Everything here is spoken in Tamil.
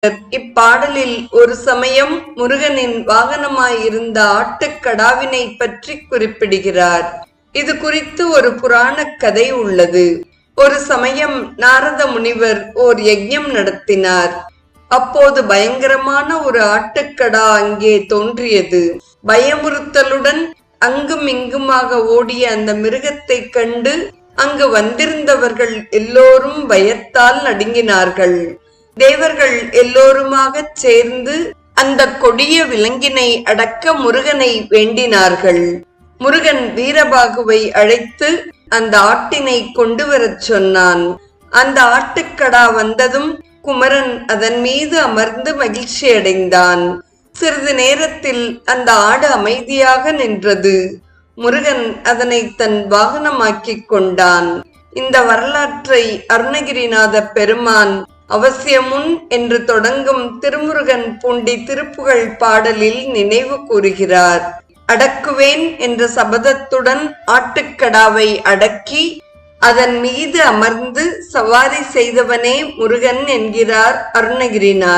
இப்பாடலில் ஒரு சமயம் முருகனின் வாகனமாயிருந்த ஆட்டுக்கடாவினை பற்றி குறிப்பிடுகிறார். இது குறித்து ஒரு புராண கதை உள்ளது. ஒரு சமயம் நாரத முனிவர் ஓர் யஜ்ஞம் நடத்தினார். அப்போது பயங்கரமான ஒரு ஆட்டுக்கடா அங்கே தோன்றியது. பயமுறுத்தலுடன் அங்கும் இங்குமாக ஓடிய அந்த மிருகத்தை கண்டு அங்கு வந்திருந்தவர்கள் எல்லோரும் பயத்தால் நடுங்கினார்கள். தேவர்கள் எல்லோருமாக சேர்ந்து அந்த கொடிய விலங்கினை அடக்க முருகனை வேண்டினார்கள். முருகன் வீரபாகுவை அழைத்து அந்த ஆட்டினை கொண்டு வரச் சொன்னான். அந்த ஆட்டுக்கடா வந்ததும் குமரன் அதன் மீது அமர்ந்து மகிழ்ச்சி அடைந்தான். சிறிது நேரத்தில் அந்த ஆடு அமைதியாக நின்றது. முருகன் அதனை தன் வாகனமாக்கிக் கொண்டான். இந்த வரலாற்றை அருணகிரிநாத பெருமான் அவசியமுன் என்று தொடங்கும் திருமுருகன் பூண்டி திருப்புகழ் பாடலில் நினைவு கூறுகிறார். அடக்குவேன் என்ற சபதத்துடன் ஆட்டுக்கடாவை அடக்கி அதன் மீது அமர்ந்து சவாரி செய்தவனே முருகன் என்கிறார் அருணகிரிநாதர்.